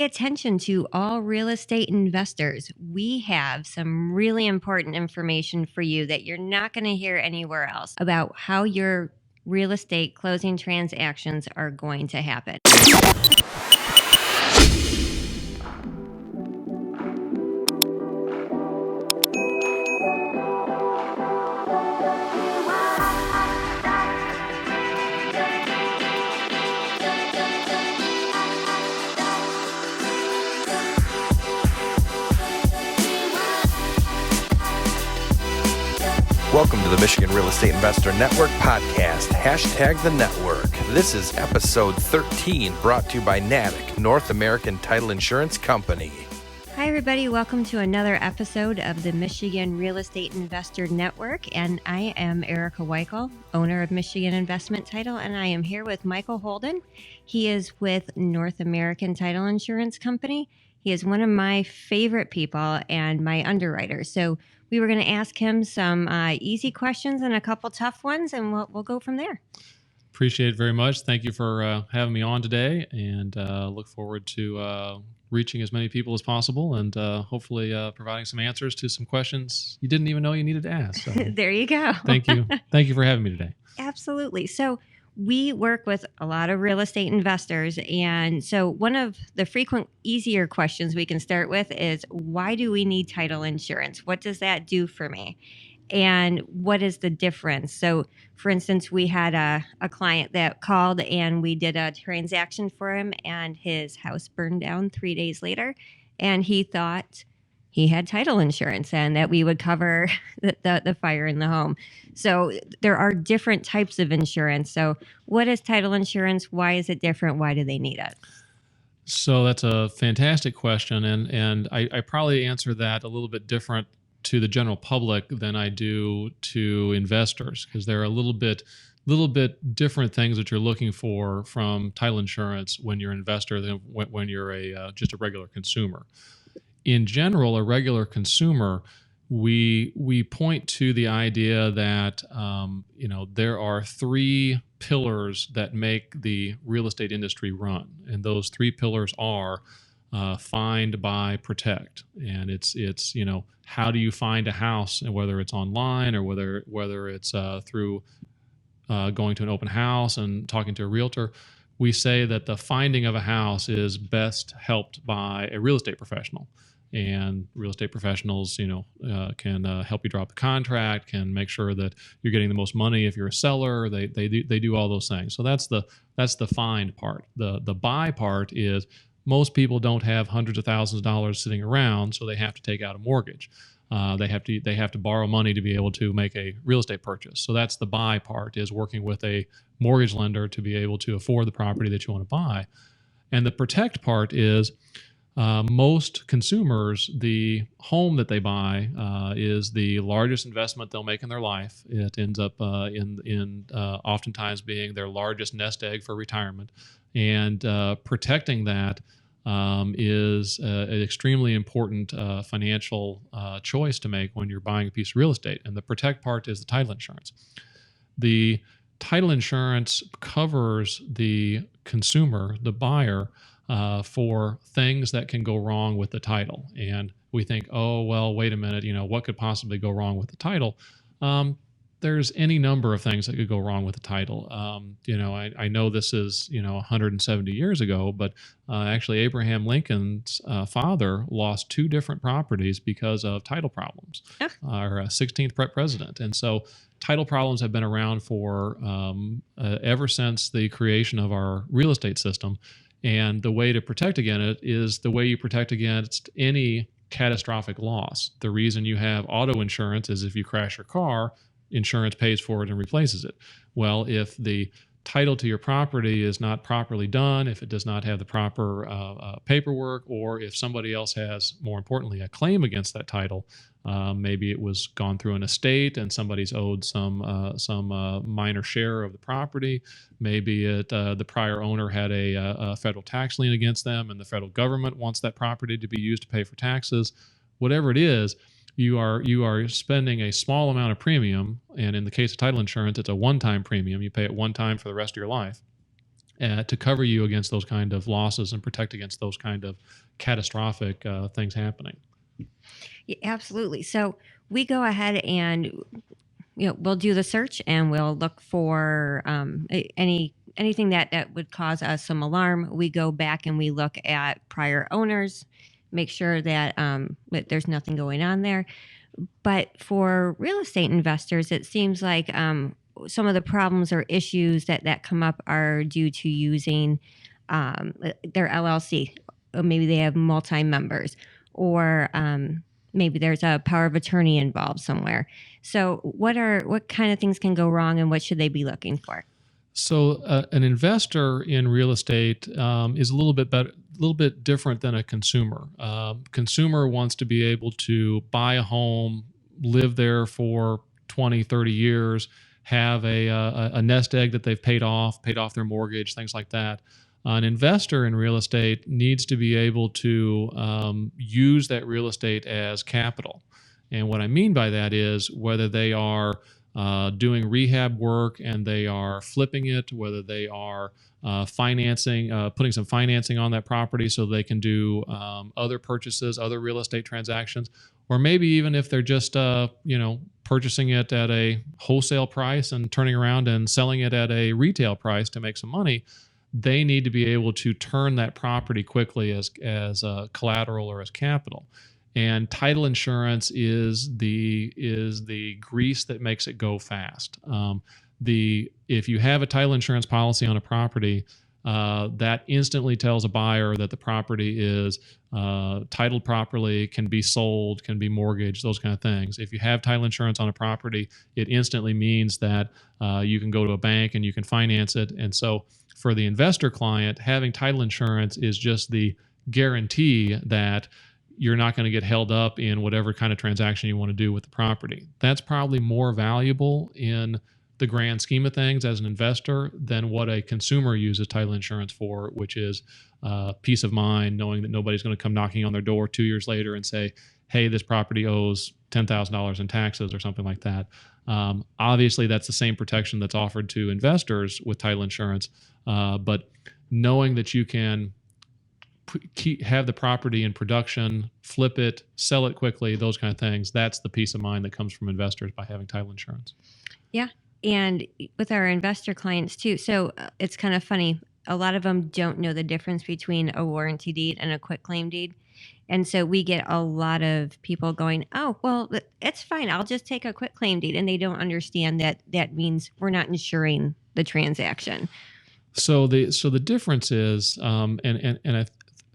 Attention to all real estate investors. We have some really important information for you that you're not going to hear anywhere else about how your real estate closing transactions are going to happen. Welcome to the Michigan Real Estate Investor Network podcast, hashtag the network. This is episode 13, brought to you by NATIC, North American Title Insurance Company. Hi, everybody. Welcome to another episode of the Michigan Real Estate Investor Network. And I am Erika Weichel, owner of Michigan Investment Title, and I am here with Michael Holden. He is with North American Title Insurance Company. He is one of my favorite people and my underwriter. So we were going to ask him some easy questions and a couple tough ones, and we'll go from there. Appreciate it very much. Thank you for having me on today, and look forward to reaching as many people as possible and hopefully providing some answers to some questions you didn't even know you needed to ask. So, there you go. Thank you. Thank you for having me today. Absolutely. So we work with a lot of real estate investors. And so one of the frequent, easier questions we can start with is, why do we need title insurance? What does that do for me? And what is the difference? So, for instance, we had a client that called and we did a transaction for him, and his house burned down 3 days later. And he thought he had title insurance and that we would cover the fire in the home. So there are different types of insurance. So what is title insurance? Why is it different? Why do they need it? So that's a fantastic question. And I probably answer that a little bit different to the general public than I do to investors, because there are a little bit different things that you're looking for from title insurance when you're an investor than when you're just a regular consumer. In general, a regular consumer, we point to the idea that there are three pillars that make the real estate industry run, and those three pillars are find, buy, protect. And it's how do you find a house, and whether it's online or whether it's through going to an open house and talking to a realtor. We say that the finding of a house is best helped by a real estate professional. And real estate professionals, can help you drop the contract, can make sure that you're getting the most money if you're a seller. They do all those things. So that's the find part. The buy part is most people don't have hundreds of thousands of dollars sitting around, so they have to take out a mortgage. They have to borrow money to be able to make a real estate purchase. So that's the buy part, is working with a mortgage lender to be able to afford the property that you want to buy. And the protect part is, most consumers, the home that they buy is the largest investment they'll make in their life. It ends up in oftentimes being their largest nest egg for retirement, and protecting that is an extremely important financial choice to make when you're buying a piece of real estate. And the protect part is the title insurance. The title insurance covers the consumer, the buyer, for things that can go wrong with the title. And we think, oh, well, wait a minute, what could possibly go wrong with the title? There's any number of things that could go wrong with the title. I know this is, 170 years ago, but actually Abraham Lincoln's father lost two different properties because of title problems, our 16th president. And so title problems have been around for ever since the creation of our real estate system. And the way to protect against it is the way you protect against any catastrophic loss. The reason you have auto insurance is if you crash your car, insurance pays for it and replaces it. Well, if the title to your property is not properly done, if it does not have the proper paperwork, or if somebody else has, more importantly, a claim against that title, maybe it was gone through an estate and somebody's owed some minor share of the property. Maybe the prior owner had a federal tax lien against them, and the federal government wants that property to be used to pay for taxes. Whatever it is, you are spending a small amount of premium, and in the case of title insurance, it's a one-time premium. You pay it one time for the rest of your life. to cover you against those kind of losses and protect against those kind of catastrophic things happening. Yeah, absolutely. So we go ahead and we'll do the search and we'll look for anything that would cause us some alarm. We go back and we look at prior owners, make sure that there's nothing going on there. But for real estate investors, it seems like some of the problems or issues that come up are due to using their LLC. Or maybe they have multi-members, or maybe there's a power of attorney involved somewhere. So what kind of things can go wrong, and what should they be looking for? So an investor in real estate is a little bit different than a consumer. Consumer wants to be able to buy a home, live there for 20, 30 years, have a nest egg that they've paid off their mortgage, things like that. An investor in real estate needs to be able to use that real estate as capital. And what I mean by that is whether they are doing rehab work and they are flipping it, whether they are financing, putting some financing on that property so they can do other purchases, other real estate transactions, or maybe even if they're just purchasing it at a wholesale price and turning around and selling it at a retail price to make some money. They need to be able to turn that property quickly as collateral or as capital. And title insurance is the grease that makes it go fast. If you have a title insurance policy on a property, that instantly tells a buyer that the property is titled properly, can be sold, can be mortgaged, those kind of things. If you have title insurance on a property, it instantly means that you can go to a bank and you can finance it. And so for the investor client, having title insurance is just the guarantee that you're not going to get held up in whatever kind of transaction you want to do with the property. That's probably more valuable in the grand scheme of things as an investor than what a consumer uses title insurance for, which is peace of mind, knowing that nobody's going to come knocking on their door 2 years later and say, hey, this property owes $10,000 in taxes or something like that. Obviously, that's the same protection that's offered to investors with title insurance, but knowing that you can have the property in production, flip it, sell it quickly, those kind of things, that's the peace of mind that comes from investors by having title insurance. Yeah. And with our investor clients too. So it's kind of funny. A lot of them don't know the difference between a warranty deed and a quitclaim deed. And so we get a lot of people going, oh, well, it's fine. I'll just take a quitclaim deed. And they don't understand that means we're not insuring the transaction. So the difference is, and I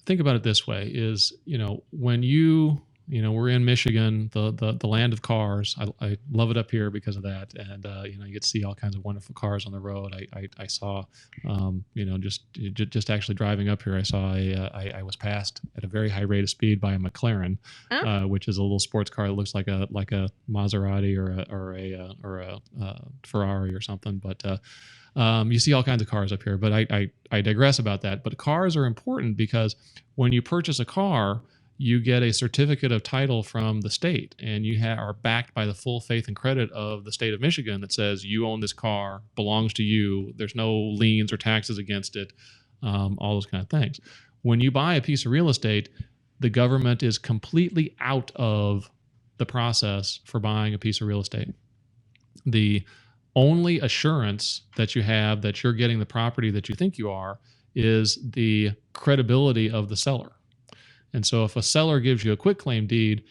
think about it this way, is, when we're in Michigan, the land of cars. I love it up here because of that, and you get to see all kinds of wonderful cars on the road. I saw, just actually driving up here, I saw I was passed at a very high rate of speed by a McLaren, which is a little sports car that looks like a Maserati or a Ferrari or something, but. You see all kinds of cars up here, but I digress about that. But cars are important because when you purchase a car, you get a certificate of title from the state, and you are backed by the full faith and credit of the state of Michigan that says you own this car, belongs to you, there's no liens or taxes against it, all those kind of things. When you buy a piece of real estate, the government is completely out of the process for buying a piece of real estate. The only assurance that you have that you're getting the property that you think you are is the credibility of the seller. And so if a seller gives you a quitclaim deed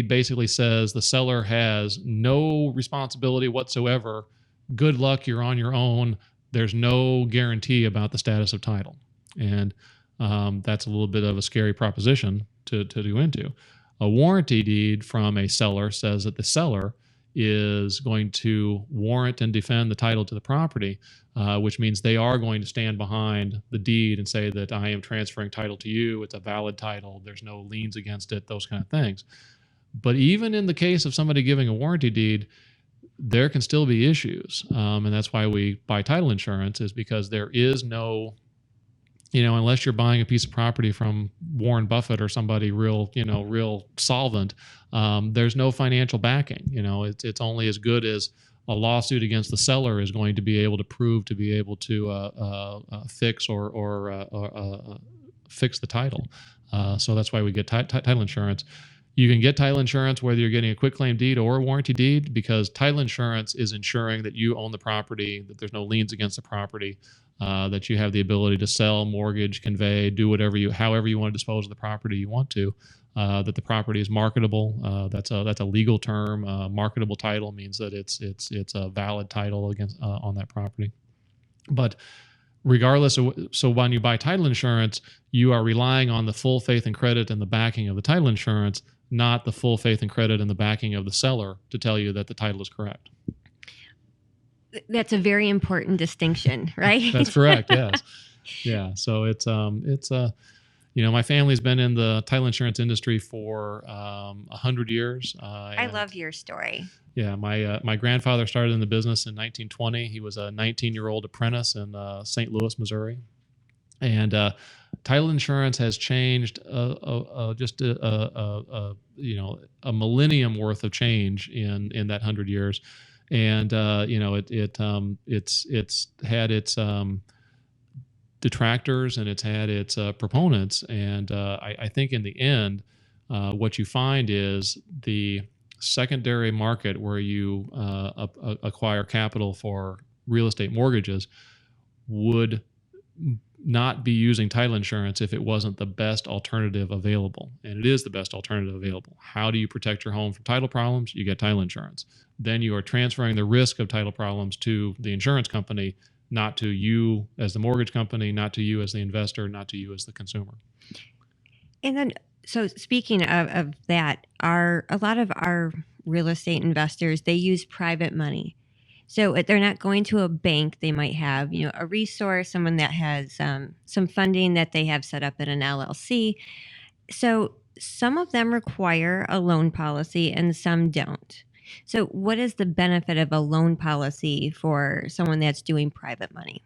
basically says the seller has no responsibility whatsoever. Good luck, you're on your own. There's no guarantee about the status of title. And that's a little bit of a scary proposition to go into. A warranty deed from a seller says that the seller is going to warrant and defend the title to the property, which means they are going to stand behind the deed and say that I am transferring title to you. It's a valid title. There's no liens against it, those kind of things. But even in the case of somebody giving a warranty deed, there can still be issues. And that's why we buy title insurance, is because there is no, unless you're buying a piece of property from Warren Buffett or somebody real solvent, there's no financial backing. It's only as good as a lawsuit against the seller is going to be able to prove to be able to fix or fix the title. So that's why we get title insurance. You can get title insurance whether you're getting a quitclaim deed or a warranty deed, because title insurance is ensuring that you own the property, that there's no liens against the property, that you have the ability to sell, mortgage, convey, do however you want to dispose of the property you want to. That the property is marketable. That's a legal term. Marketable title means that it's a valid title against on that property. But regardless so when you buy title insurance, you are relying on the full faith and credit and the backing of the title insurance, not the full faith and credit and the backing of the seller to tell you that the title is correct. That's a very important distinction, right? That's correct. Yes. Yeah. So it's my family's been in the title insurance industry for 100 years. I love your story. Yeah, my grandfather started in the business in 1920. He was a 19-year-old apprentice in St. Louis, Missouri, and title insurance has changed just a millennium worth of change in that 100 years, and it's had its detractors and it's had its proponents, and I think in the end, what you find is the secondary market where you acquire capital for real estate mortgages would not be using title insurance if it wasn't the best alternative available. And it is the best alternative available. How do you protect your home from title problems? You get title insurance. Then you are transferring the risk of title problems to the insurance company, not to you as the mortgage company, not to you as the investor, not to you as the consumer. And then, so speaking of that, a lot of our real estate investors, they use private money. So they're not going to a bank. They might have, a resource, someone that has some funding that they have set up at an LLC. So some of them require a loan policy and some don't. So what is the benefit of a loan policy for someone that's doing private money?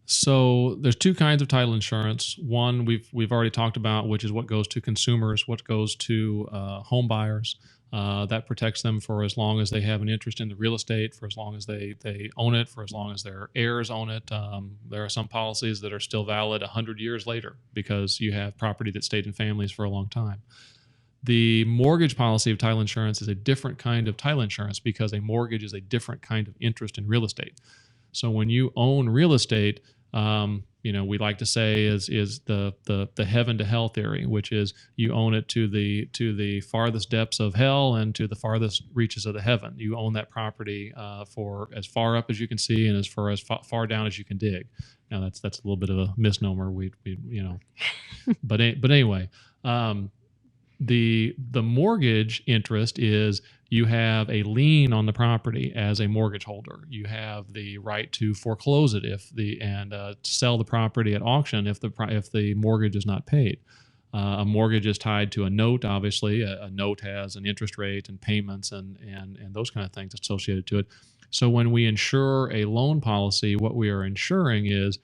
So there's two kinds of title insurance. One we've already talked about, which is what goes to consumers, what goes to home buyers. That protects them for as long as they have an interest in the real estate, for as long as they own it, for as long as their heirs own it. There are some policies that are still valid 100 years later because you have property that stayed in families for a long time. The mortgage policy of title insurance is a different kind of title insurance because a mortgage is a different kind of interest in real estate. So when you own real estate, we like to say is the heaven to hell theory, which is you own it to the farthest depths of hell and to the farthest reaches of the heaven. You own that property for as far up as you can see and as far down as you can dig. Now that's a little bit of a misnomer. But anyway. The mortgage interest is you have a lien on the property as a mortgage holder. You have the right to foreclose it and sell the property at auction if the mortgage is not paid. A mortgage is tied to a note. Obviously, a note has an interest rate and payments and those kind of things associated to it. So when we insure a loan policy, what we are ensuring is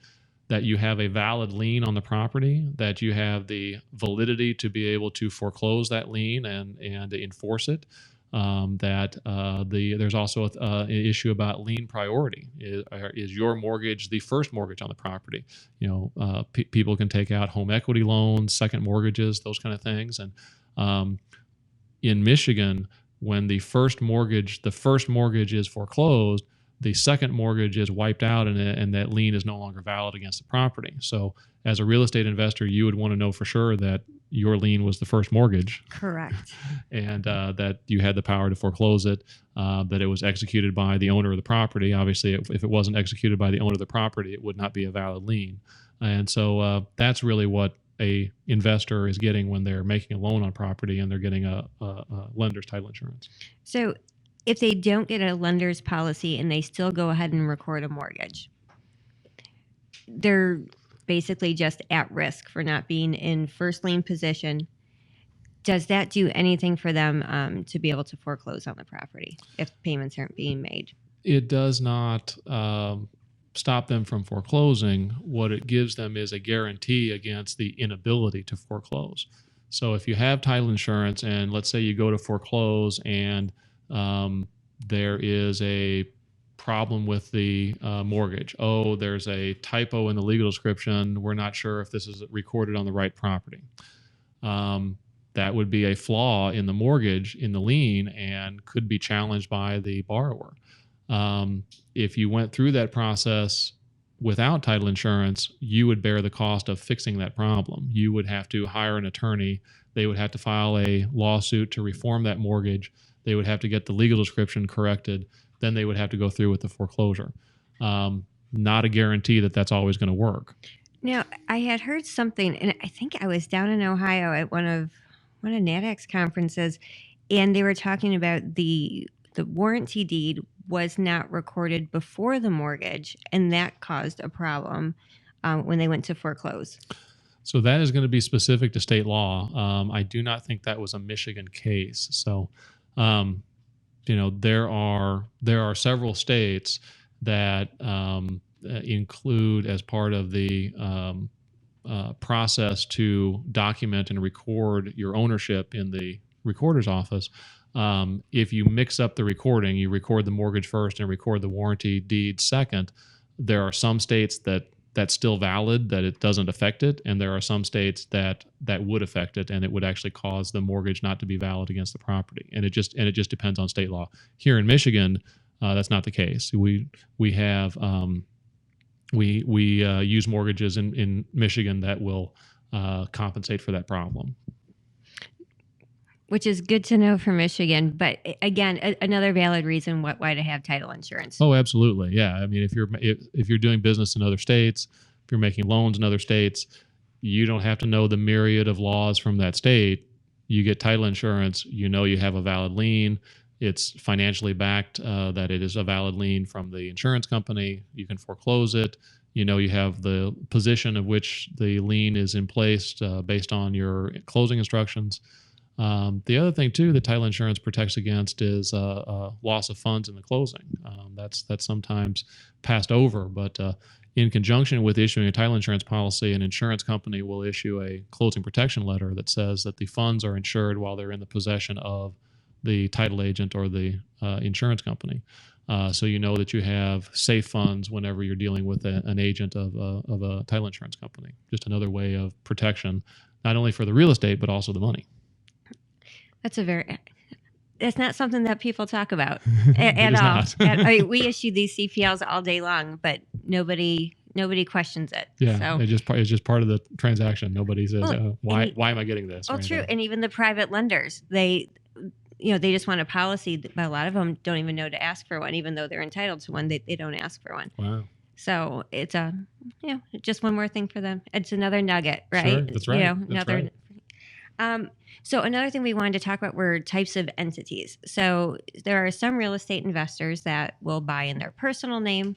that you have a valid lien on the property, that you have the validity to be able to foreclose that lien and enforce it. There's also an issue about lien priority. Is your mortgage the first mortgage on the property? People can take out home equity loans, second mortgages, those kind of things. And in Michigan, when the first mortgage is foreclosed, the second mortgage is wiped out and that lien is no longer valid against the property. So as a real estate investor, you would want to know for sure that your lien was the first mortgage. Correct. And that you had the power to foreclose it, that it was executed by the owner of the property. Obviously, if it wasn't executed by the owner of the property, it would not be a valid lien. And so that's really what a investor is getting when they're making a loan on property and they're getting a lender's title insurance. So if they don't get a lender's policy and they still go ahead and record a mortgage, they're basically just at risk for not being in first lien position. Does that do anything for them to be able to foreclose on the property if payments aren't being made? It does not stop them from foreclosing. What it gives them is a guarantee against the inability to foreclose. So if you have title insurance and let's say you go to foreclose and there is a problem with the mortgage. Oh, there's a typo in the legal description. We're not sure if this is recorded on the right property. That would be a flaw in the mortgage, in the lien, and could be challenged by the borrower. If you went through that process without title insurance, you would bear the cost of fixing that problem. You would have to hire an attorney. They would have to file a lawsuit to reform that mortgage. They would have to get the legal description corrected. Then they would have to go through with the foreclosure. Not a guarantee that that's always going to work. Now, I had heard something, and I think I was down in Ohio at one of NATIC's conferences, and they were talking about the warranty deed was not recorded before the mortgage, and that caused a problem when they went to foreclose. So that is going to be specific to state law. I do not think that was a Michigan case. So, there are several states that include, as part of the process to document and record your ownership in the recorder's office, if you mix up the recording, you record the mortgage first and record the warranty deed second, there are some states that's still valid, that it doesn't affect it, and there are some states that would affect it, and it would actually cause the mortgage not to be valid against the property. And it just depends on state law. Here in Michigan, that's not the case. We have we use mortgages in Michigan that will compensate for that problem. Which is good to know for Michigan, but again, another valid reason why to have title insurance. Oh, absolutely, yeah. I mean, if you're doing business in other states, if you're making loans in other states, you don't have to know the myriad of laws from that state. You get title insurance, you know you have a valid lien. It's financially backed, that it is a valid lien from the insurance company. You can foreclose it. You know you have the position of which the lien is in place based on your closing instructions. The other thing, too, that title insurance protects against is loss of funds in the closing. That's sometimes passed over, but in conjunction with issuing a title insurance policy, an insurance company will issue a closing protection letter that says that the funds are insured while they're in the possession of the title agent or the insurance company. So you know that you have safe funds whenever you're dealing with an agent of a title insurance company. Just another way of protection, not only for the real estate, but also the money. That's not something that people talk about at all. We issue these CPLs all day long, but nobody questions it. Yeah, so, it's just part of the transaction. Nobody says, why am I getting this? Well, true. And even the private lenders, they just want a policy, but a lot of them don't even know to ask for one, even though they're entitled to one. They don't ask for one. Wow. So it's just one more thing for them. It's another nugget, right? Sure, that's right. Right. So another thing we wanted to talk about were types of entities. So there are some real estate investors that will buy in their personal name,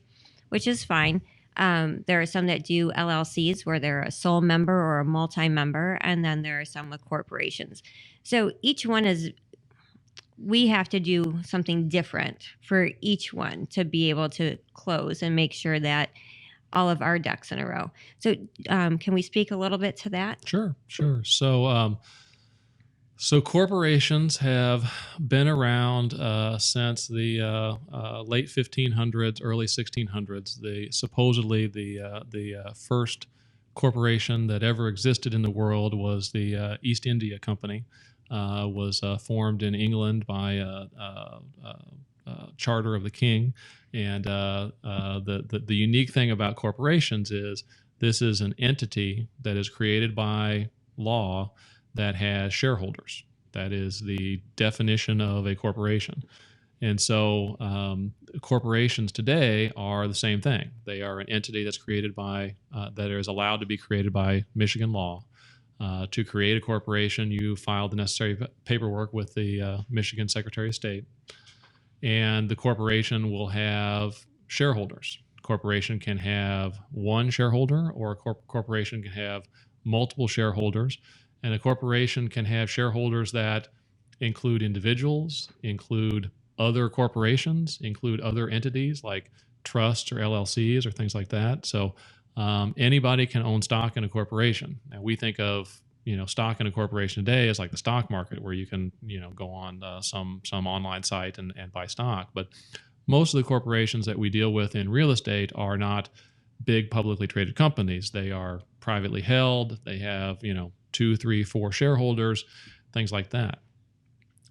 which is fine. There are some that do LLCs where they're a sole member or a multi-member, and then there are some with corporations. So each one we have to do something different for each one to be able to close and make sure that all of our ducks in a row. So can we speak a little bit to that? Sure. So corporations have been around since the late 1500s, early 1600s. Supposedly the first corporation that ever existed in the world was the East India Company. Was formed in England by a charter of the king. And the unique thing about corporations is this is an entity that is created by law that has shareholders. That is the definition of a corporation. And so corporations today are the same thing. They are an entity that's created by, that is allowed to be created by Michigan law. To create a corporation, you file the necessary paperwork with the Michigan Secretary of State, and the corporation will have shareholders. Corporation can have one shareholder, or a corporation can have multiple shareholders, and a corporation can have shareholders that include individuals, include other corporations, include other entities like trusts or LLCs or things like that. So anybody can own stock in a corporation. Now we think of, stock in a corporation today is like the stock market, where you can, go on some online site and buy stock. But most of the corporations that we deal with in real estate are not big publicly traded companies. They are privately held. They have, 2, 3, 4 shareholders, things like that.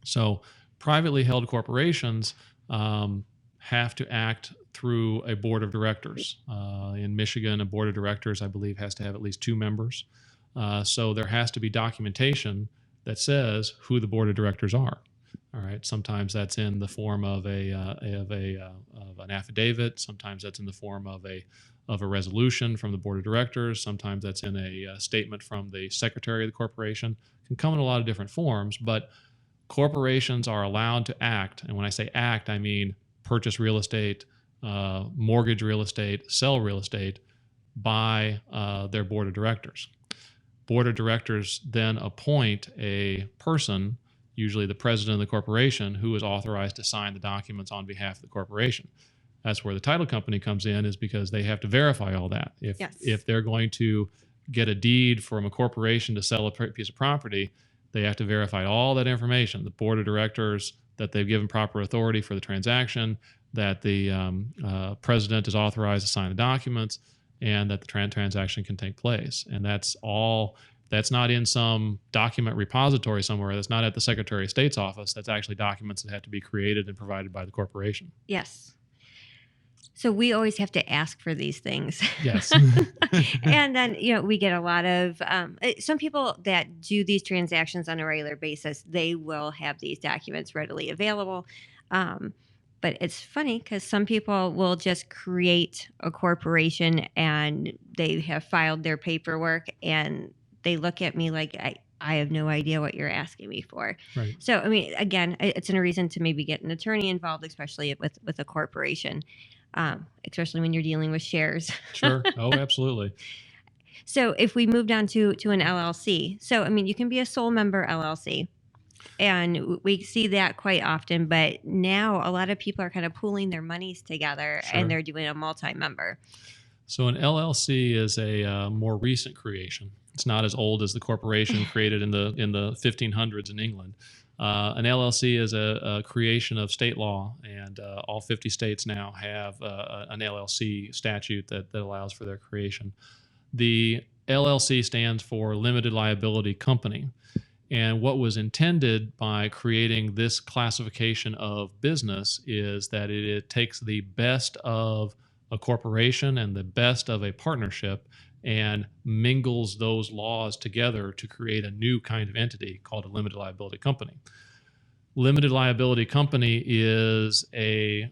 So privately held corporations have to act through a board of directors. In Michigan, a board of directors, I believe, has to have at least 2 members. So there has to be documentation that says who the board of directors are. All right. Sometimes that's in the form of an affidavit. Sometimes that's in the form of a resolution from the board of directors. Sometimes that's in a statement from the secretary of the corporation. It can come in a lot of different forms, but corporations are allowed to act. And when I say act, I mean purchase real estate, mortgage real estate, sell real estate by their board of directors. Board of directors then appoint a person, usually the president of the corporation, who is authorized to sign the documents on behalf of the corporation. That's where the title company comes in, is because they have to verify all that. If they're going to get a deed from a corporation to sell a piece of property, they have to verify all that information. The board of directors, that they've given proper authority for the transaction, that the president is authorized to sign the documents, and that the transaction can take place. And that's not in some document repository somewhere. That's not at the Secretary of State's office. That's actually documents that have to be created and provided by the corporation. Yes. So we always have to ask for these things. Yes. And then, we get a lot of, some people that do these transactions on a regular basis, they will have these documents readily available. But it's funny because some people will just create a corporation and they have filed their paperwork and they look at me like, I have no idea what you're asking me for. Right. So, I mean, again, it's a reason to maybe get an attorney involved, especially with a corporation, especially when you're dealing with shares. Sure. Oh, absolutely. So if we moved on to an LLC, so, I mean, you can be a sole member LLC. And we see that quite often, but now a lot of people are kind of pooling their monies together. Sure. And they're doing a multi-member. So an LLC is a more recent creation. It's not as old as the corporation created in the 1500s in England. An LLC is a creation of state law, and all 50 states now have an LLC statute that allows for their creation. The LLC stands for Limited Liability Company. And what was intended by creating this classification of business is that it takes the best of a corporation and the best of a partnership and mingles those laws together to create a new kind of entity called a limited liability company. Limited liability company is a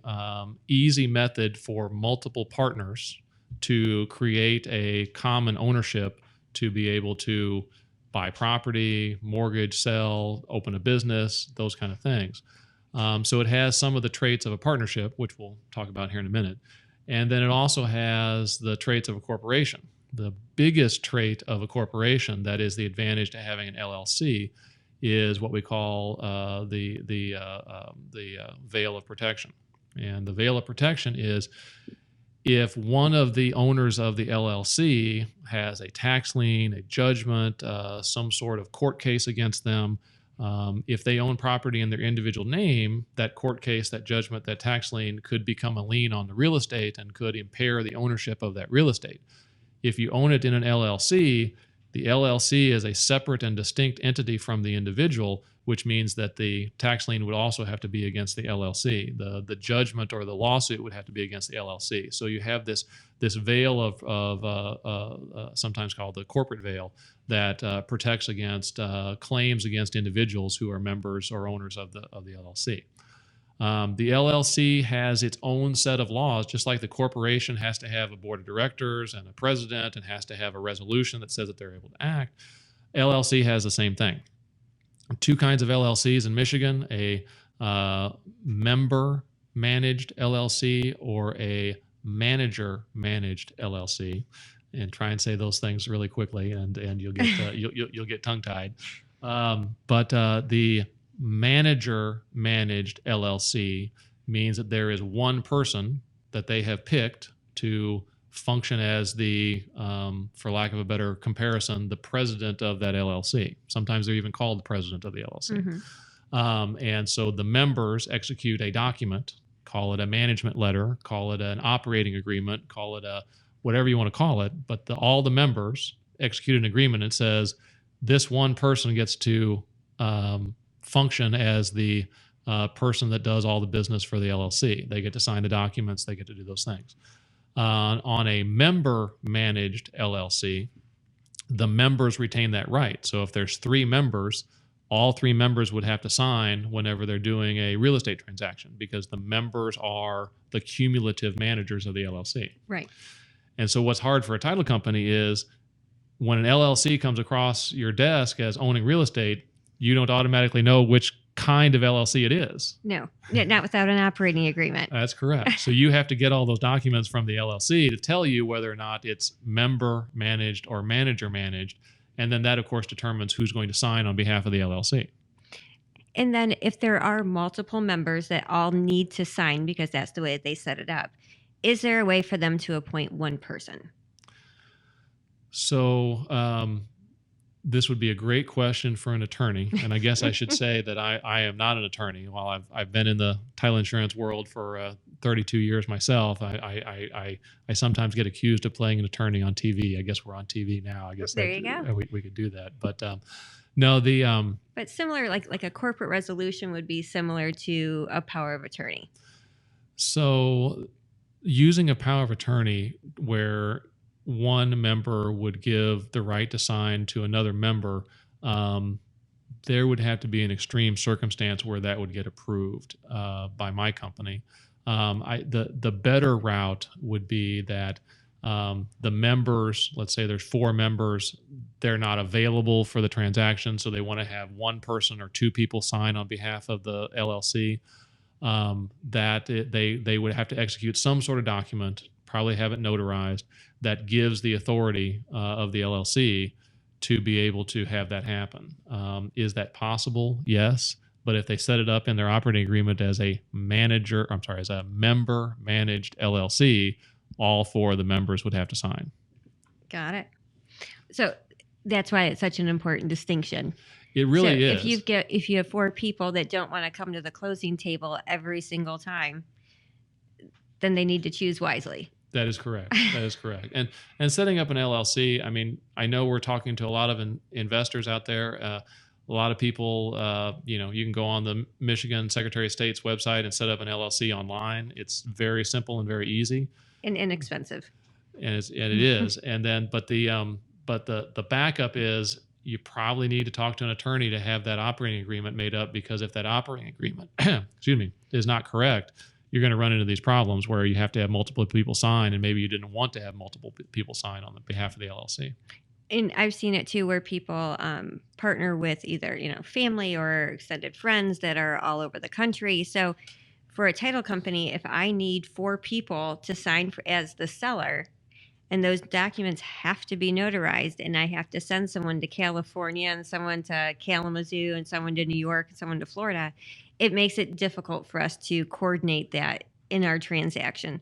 easy method for multiple partners to create a common ownership to be able to buy property, mortgage, sell, open a business, those kind of things. So it has some of the traits of a partnership, which we'll talk about here in a minute. And then it also has the traits of a corporation. The biggest trait of a corporation that is the advantage to having an LLC is what we call the veil of protection. And the veil of protection is if one of the owners of the LLC has a tax lien, a judgment, some sort of court case against them, if they own property in their individual name, that court case, that judgment, that tax lien could become a lien on the real estate and could impair the ownership of that real estate. If you own it in an LLC, the LLC is a separate and distinct entity from the individual, which means that the tax lien would also have to be against the LLC. The judgment or the lawsuit would have to be against the LLC. So you have this veil of sometimes called the corporate veil that protects against claims against individuals who are members or owners of the LLC. The LLC has its own set of laws, just like the corporation has to have a board of directors and a president and has to have a resolution that says that they're able to act. LLC has the same thing. 2 kinds of LLCs in Michigan, a member-managed LLC or a manager-managed LLC. And try and say those things really quickly, and you'll get you'll get tongue-tied. But the manager-managed LLC means that there is one person that they have picked to function as the, for lack of a better comparison, the president of that LLC. Sometimes they're even called the president of the LLC. Mm-hmm. And so the members execute a document, call it a management letter, call it an operating agreement, call it a whatever you want to call it, but all the members execute an agreement that says this one person gets to function as the person that does all the business for the LLC. They get to sign the documents, they get to do those things. On a member-managed LLC, the members retain that right. So if there's 3 members, all 3 members would have to sign whenever they're doing a real estate transaction because the members are the cumulative managers of the LLC. Right. And so what's hard for a title company is when an LLC comes across your desk as owning real estate, you don't automatically know which kind of LLC it is. No, not without an operating agreement. That's correct. So you have to get all those documents from the LLC to tell you whether or not it's member managed or manager managed. And then that, of course, determines who's going to sign on behalf of the LLC. And then if there are multiple members that all need to sign because that's the way they set it up, is there a way for them to appoint one person? So this would be a great question for an attorney. And I guess I should say that I am not an attorney. While I've been in the title insurance world for 32 years myself, I sometimes get accused of playing an attorney on TV. I guess we're on TV now. I guess there you go. We could do that. But no, but similar, like a corporate resolution would be similar to a power of attorney. So using a power of attorney where one member would give the right to sign to another member, there would have to be an extreme circumstance where that would get approved by my company. The better route would be that the members, let's say there's 4 members, they're not available for the transaction, so they want to have one person or 2 people sign on behalf of the LLC. They would have to execute some sort of document, probably have it notarized, that gives the authority of the LLC to be able to have that happen. Is that possible? Yes. But if they set it up in their operating agreement as a member managed LLC, all 4 of the members would have to sign. Got it. So that's why it's such an important distinction. It really is. If you have 4 people that don't want to come to the closing table every single time, then they need to choose wisely. That is correct. That is correct. And setting up an LLC, I mean, I know we're talking to a lot of investors out there. A lot of people, you can go on the Michigan Secretary of State's website and set up an LLC online. It's very simple and very easy. And inexpensive. And it is. And then, but the backup is you probably need to talk to an attorney to have that operating agreement made up, because if that operating agreement, is not correct, you're going to run into these problems where you have to have multiple people sign, and maybe you didn't want to have multiple people sign on the behalf of the LLC. And I've seen it too, where people partner with either, family or extended friends that are all over the country. So for a title company, if I need 4 people to sign as the seller, and those documents have to be notarized, and I have to send someone to California and someone to Kalamazoo and someone to New York and someone to Florida, it makes it difficult for us to coordinate that in our transaction.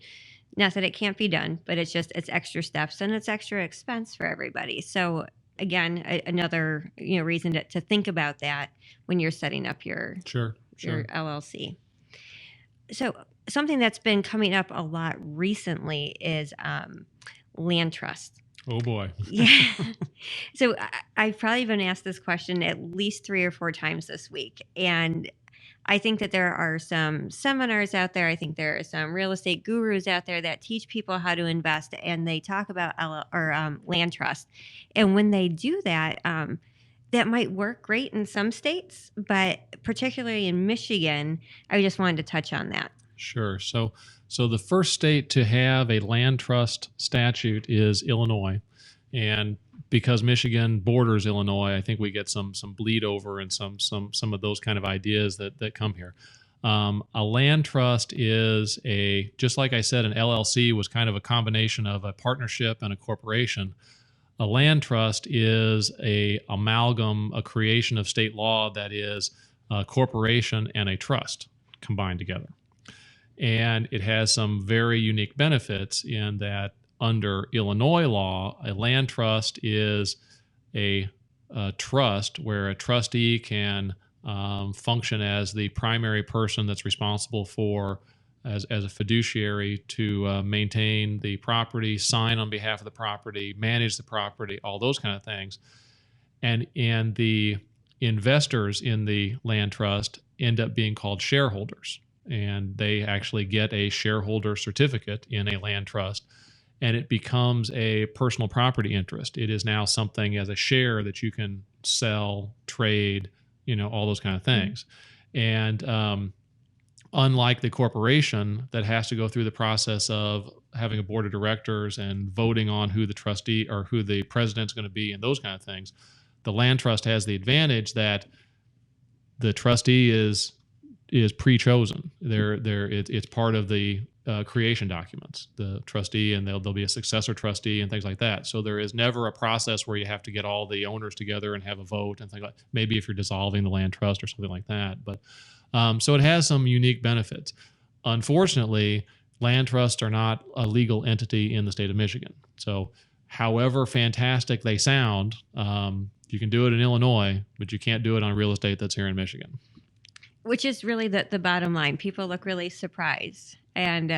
Not that it can't be done, but it's extra steps and it's extra expense for everybody. So again, another reason to think about that when you're setting up your LLC. So something that's been coming up a lot recently is land trust. Oh boy. Yeah. So I've probably been asked this question at least 3 or 4 times this week. And I think that there are some seminars out there. I think there are some real estate gurus out there that teach people how to invest, and they talk about land trust. And when they do that, that might work great in some states, but particularly in Michigan, I just wanted to touch on that. Sure. So the first state to have a land trust statute is Illinois, and because Michigan borders Illinois, I think we get some bleed over and some of those kind of ideas that come here. A land trust is just like I said, an LLC was kind of a combination of a partnership and a corporation. A land trust is a creation of state law that is a corporation and a trust combined together. And it has some very unique benefits in that under Illinois law, a land trust is a trust where a trustee can function as the primary person that's responsible for, as a fiduciary, to maintain the property, sign on behalf of the property, manage the property, all those kind of things. And the investors in the land trust end up being called shareholders, and they actually get a shareholder certificate in a land trust, and it becomes a personal property interest. It is now something as a share that you can sell, trade, all those kind of things. And unlike the corporation that has to go through the process of having a board of directors and voting on who the trustee or who the president's going to be and those kind of things, the land trust has the advantage that the trustee is pre-chosen. It's part of the creation documents, the trustee, and there'll be a successor trustee and things like that. So there is never a process where you have to get all the owners together and have a vote and things like that. Maybe if you're dissolving the land trust or something like that. But so it has some unique benefits. Unfortunately, land trusts are not a legal entity in the state of Michigan. So however fantastic they sound, you can do it in Illinois, but you can't do it on real estate that's here in Michigan. Which is really the bottom line. People look really surprised. And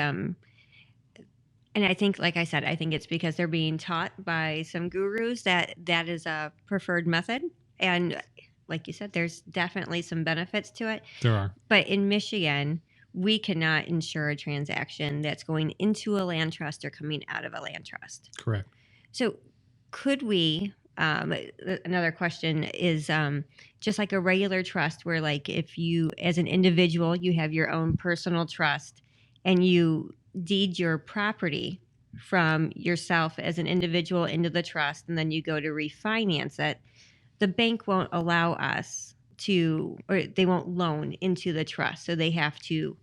I think, like I said, I think it's because they're being taught by some gurus that is a preferred method. And like you said, there's definitely some benefits to it. There are. But in Michigan, we cannot insure a transaction that's going into a land trust or coming out of a land trust. Correct. So could we, another question is just like a regular trust where, like, if you, as an individual, you have your own personal trust and you deed your property from yourself as an individual into the trust, and then you go to refinance it, the bank won't allow us to, or they won't loan into the trust. So they have to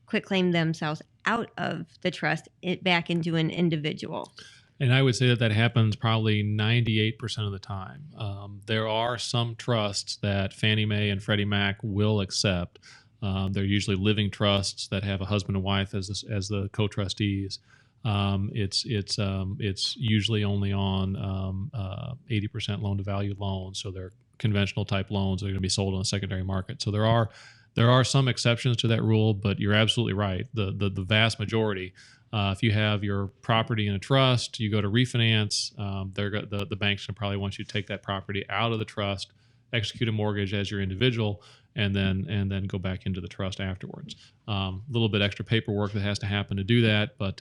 quitclaim themselves out of the trust back into an individual. And I would say that happens probably 98% of the time. There are some trusts that Fannie Mae and Freddie Mac will accept. They're usually living trusts that have a husband and wife as the co-trustees. It's usually only on 80% loan to value loans, so they're conventional type loans that are going to be sold on the secondary market. So there are some exceptions to that rule, but you're absolutely right. The vast majority. If you have your property in a trust, you go to refinance, the banks can probably want you to take that property out of the trust, execute a mortgage as your individual, and then go back into the trust afterwards. A little bit extra paperwork that has to happen to do that, but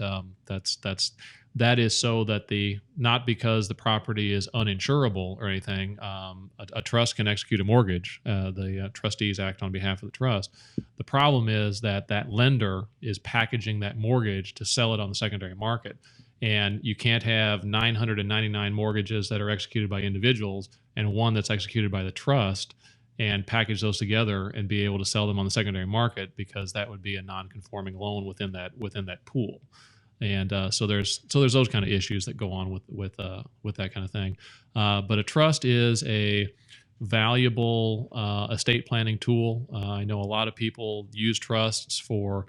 that is so that not because the property is uninsurable or anything. A trust can execute a mortgage. The trustees act on behalf of the trust. The problem is that lender is packaging that mortgage to sell it on the secondary market. And you can't have 999 mortgages that are executed by individuals and one that's executed by the trust and package those together and be able to sell them on the secondary market, because that would be a non-conforming loan within that pool. And so there's those kind of issues that go on with that kind of thing. But a trust is a valuable estate planning tool. I know a lot of people use trusts for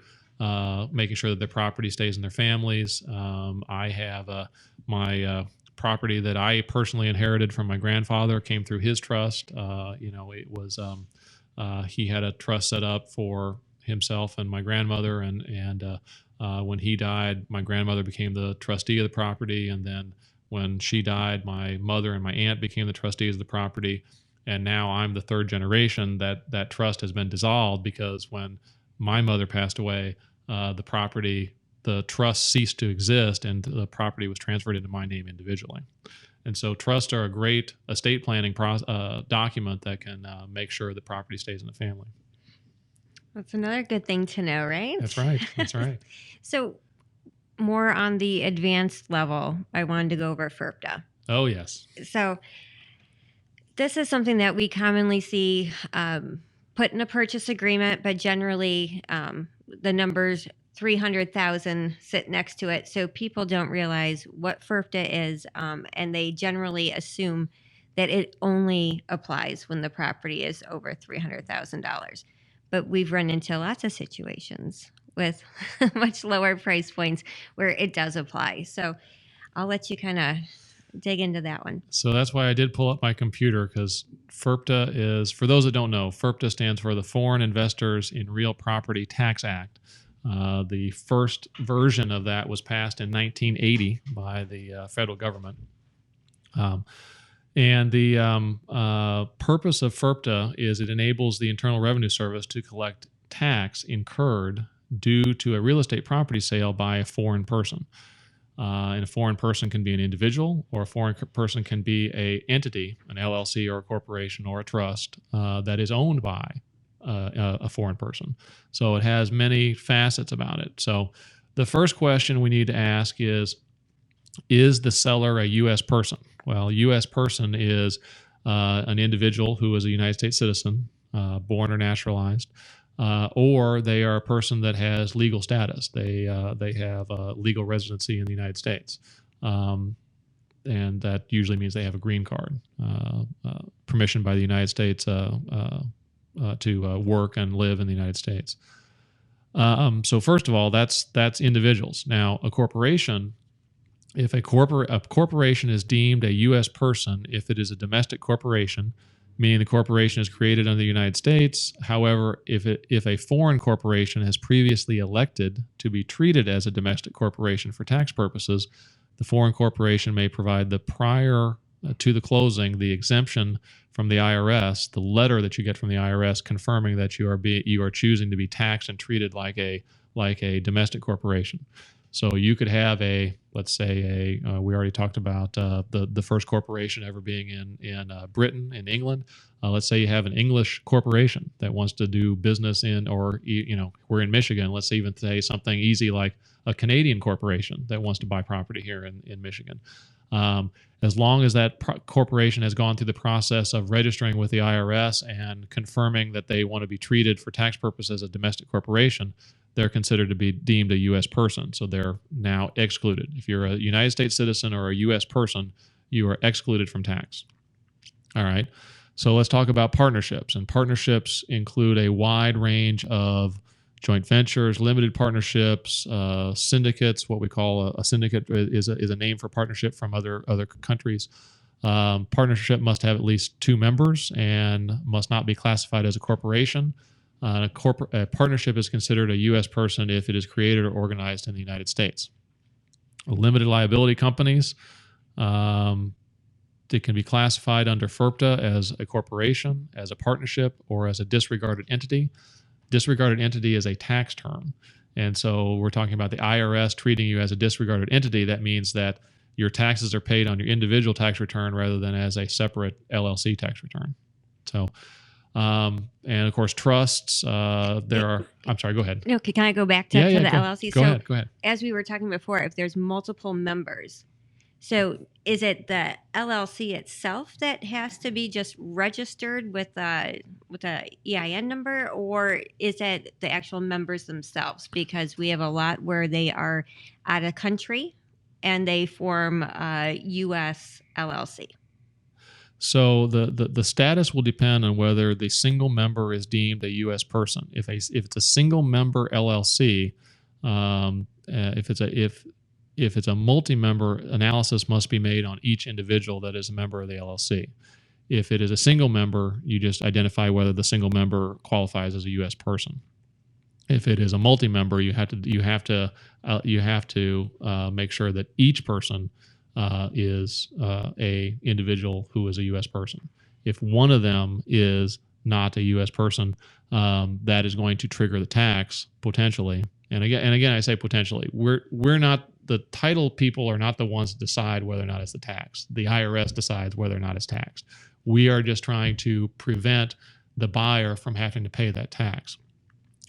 making sure that their property stays in their families. I have my property that I personally inherited from my grandfather came through his trust. It was he had a trust set up for himself and my grandmother, and when he died, my grandmother became the trustee of the property, and then when she died, my mother and my aunt became the trustees of the property, and now I'm the third generation. That trust has been dissolved because when my mother passed away, the trust ceased to exist, and the property was transferred into my name individually. And so trusts are a great estate planning document that can make sure the property stays in the family. That's another good thing to know, right? That's right. That's right. So more on the advanced level, I wanted to go over FERPA. Oh, yes. So this is something that we commonly see put in a purchase agreement, but generally the numbers 300,000 sit next to it. So people don't realize what FERPA is, and they generally assume that it only applies when the property is over $300,000. But we've run into lots of situations with much lower price points where it does apply. So I'll let you kind of dig into that one. So that's why I did pull up my computer, because FERPA is, for those that don't know, FERPA stands for the Foreign Investors in Real Property Tax Act. The first version of that was passed in 1980 by the federal government. And the purpose of FERPA is it enables the Internal Revenue Service to collect tax incurred due to a real estate property sale by a foreign person. And a foreign person can be an individual, or a foreign person can be an entity, an LLC or a corporation or a trust that is owned by a foreign person. So it has many facets about it. So the first question we need to ask is the seller a U.S. person? Well, a U.S. person is an individual who is a United States citizen, born or naturalized, or they are a person that has legal status. They have legal residency in the United States, and that usually means they have a green card, permission by the United States to work and live in the United States. So first of all, that's individuals. Now, a corporation. If a corporation is deemed a U.S. person, if it is a domestic corporation, meaning the corporation is created under the United States. However, if a foreign corporation has previously elected to be treated as a domestic corporation for tax purposes, the foreign corporation may provide the prior to the closing the exemption from the IRS, the letter that you get from the IRS confirming that you are choosing to be taxed and treated like a domestic corporation. So you could have let's say we already talked about the first corporation ever being in Britain, in England. Let's say you have an English corporation that wants to do business we're in Michigan. Let's even say something easy like a Canadian corporation that wants to buy property here in Michigan. As long as that corporation has gone through the process of registering with the IRS and confirming that they want to be treated for tax purposes as a domestic corporation, they're considered to be deemed a U.S. person. So they're now excluded. If you're a United States citizen or a U.S. person, you are excluded from tax. All right. So let's talk about partnerships. And partnerships include a wide range of joint ventures, limited partnerships, syndicates. What we call a syndicate is a name for partnership from other countries. Partnership must have at least 2 members and must not be classified as a corporation. A partnership is considered a U.S. person if it is created or organized in the United States. Limited liability companies, they can be classified under FERPA as a corporation, as a partnership, or as a disregarded entity. Disregarded entity is a tax term. And so we're talking about the IRS treating you as a disregarded entity. That means that your taxes are paid on your individual tax return rather than as a separate LLC tax return. So, and of course, trusts, I'm sorry, go ahead. Okay, can I go back to the LLC? Go ahead. As we were talking before, if there's multiple members, so is it the LLC itself that has to be just registered with a EIN number, or is it the actual members themselves? Because we have a lot where they are out of country and they form a U.S. LLC. So the status will depend on whether the single member is deemed a U.S. person. If it's a single member LLC, if it's a multi-member, analysis must be made on each individual that is a member of the LLC. If it is a single member, you just identify whether the single member qualifies as a U.S. person. If it is a multi-member, you have to make sure that each person is a individual who is a U.S. person. If one of them is not a U.S. person, that is going to trigger the tax potentially. And again, I say potentially. We're not, the title people are not the ones that decide whether or not it's the tax. The IRS decides whether or not it's taxed. We are just trying to prevent the buyer from having to pay that tax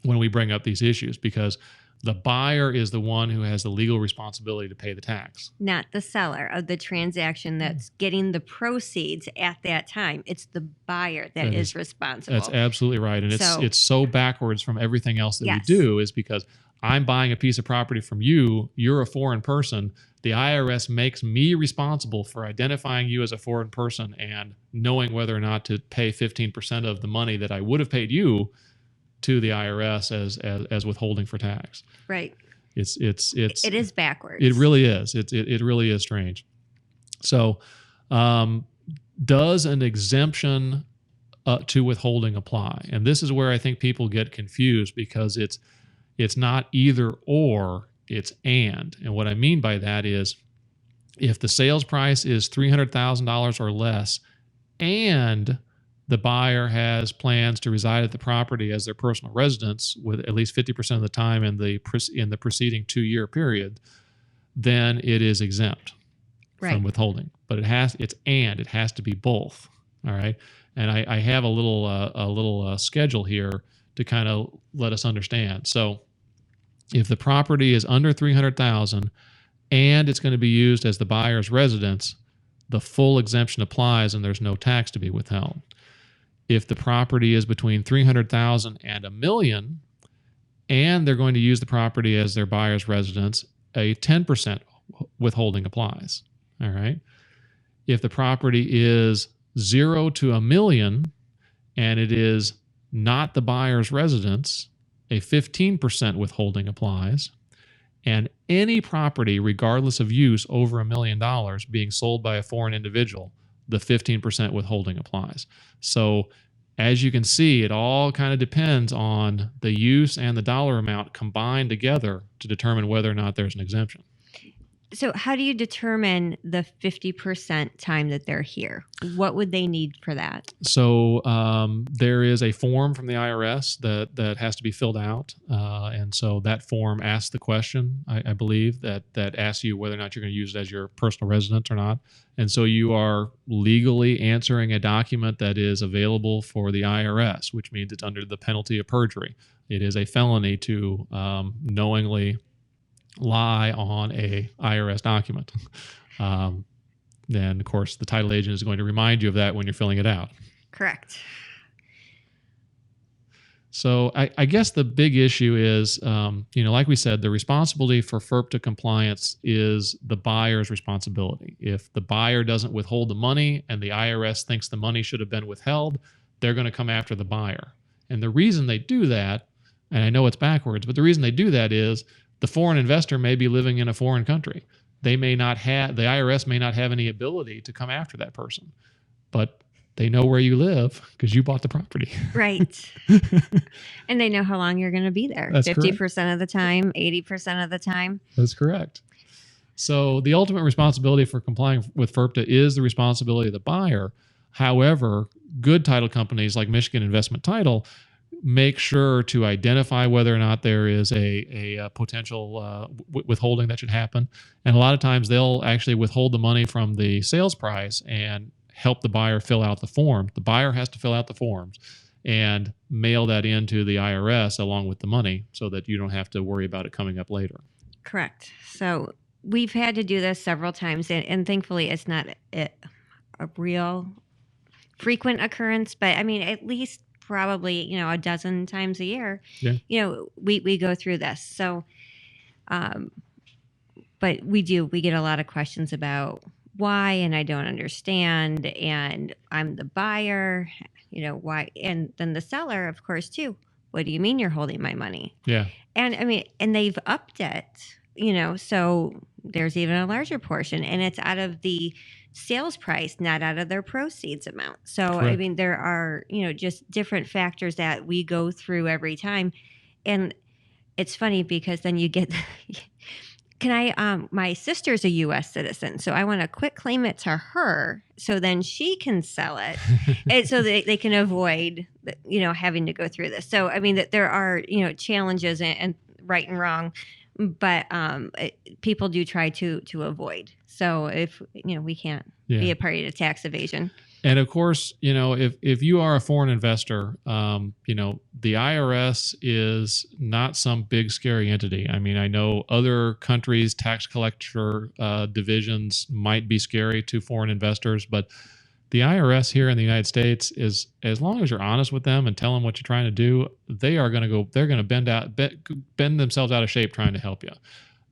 when we bring up these issues, because the buyer is the one who has the legal responsibility to pay the tax. Not the seller of the transaction that's getting the proceeds at that time. It's the buyer that is responsible. That's absolutely right. And it's so backwards from everything else that we do, is because I'm buying a piece of property from you, you're a foreign person, the IRS makes me responsible for identifying you as a foreign person and knowing whether or not to pay 15% of the money that I would have paid you to the IRS as withholding for tax. Right. It is backwards. It really is. It really is strange. So, does an exemption to withholding apply? And this is where I think people get confused, because it's not either or, it's and. And what I mean by that is, if the sales price is $300,000 or less, and the buyer has plans to reside at the property as their personal residence with at least 50% of the time in the preceding 2-year period, then it is exempt from withholding. But it has to be both. All right. And I have a little schedule here to kind of let us understand. So if the property is under $300,000 and it's going to be used as the buyer's residence, the full exemption applies and there's no tax to be withheld. If the property is between $300,000 and $1 million, and they're going to use the property as their buyer's residence, a 10% withholding applies. All right. If the property is 0 to $1 million and it is not the buyer's residence, a 15% withholding applies. And any property, regardless of use, over $1 million being sold by a foreign individual, the 15% withholding applies. So as you can see, it all kind of depends on the use and the dollar amount combined together to determine whether or not there's an exemption. So how do you determine the 50% time that they're here? What would they need for that? So there is a form from the IRS that has to be filled out. And so that form asks the question, I believe, that asks you whether or not you're going to use it as your personal residence or not. And so you are legally answering a document that is available for the IRS, which means it's under the penalty of perjury. It is a felony to knowingly lie on a IRS document. Then, of course, the title agent is going to remind you of that when you're filling it out. Correct. So I guess the big issue is, like we said, the responsibility for FERPA compliance is the buyer's responsibility. If the buyer doesn't withhold the money and the IRS thinks the money should have been withheld, they're going to come after the buyer. And the reason they do that, and I know it's backwards, but the reason they do that is the foreign investor may be living in a foreign country. The IRS may not have any ability to come after that person, but they know where you live because you bought the property. Right. And they know how long you're going to be there. That's 50% correct. of the time, 80% of the time. That's correct. So the ultimate responsibility for complying with FERPA is the responsibility of the buyer. However, good title companies like Michigan Investment Title make sure to identify whether or not there is a potential withholding that should happen. And a lot of times they'll actually withhold the money from the sales price and help the buyer fill out the form. The buyer has to fill out the forms and mail that into the IRS along with the money so that you don't have to worry about it coming up later. Correct. So we've had to do this several times, and thankfully it's not a real frequent occurrence, but I mean, at least probably, a dozen times a year, we go through this. So, but we get a lot of questions about why, and I don't understand, and I'm the buyer, why, and then the seller, of course, too. What do you mean you're holding my money? Yeah. And I mean, and they've upped it, so there's even a larger portion, and it's out of the sales price, not out of their proceeds amount. So, correct. I mean, there are, just different factors that we go through every time. And it's funny because then you get, my sister's a U.S. citizen, so I want to quitclaim it to her so then she can sell it and so they can avoid, having to go through this. So, I mean, that there are, challenges and right and wrong, but people do try to avoid. So if we can't be a party to tax evasion. And of course, if you are a foreign investor, the IRS is not some big scary entity. I mean, I know other countries' tax collector divisions might be scary to foreign investors, but the IRS here in the United States is, as long as you're honest with them and tell them what you're trying to do, they're going to bend themselves out of shape trying to help you.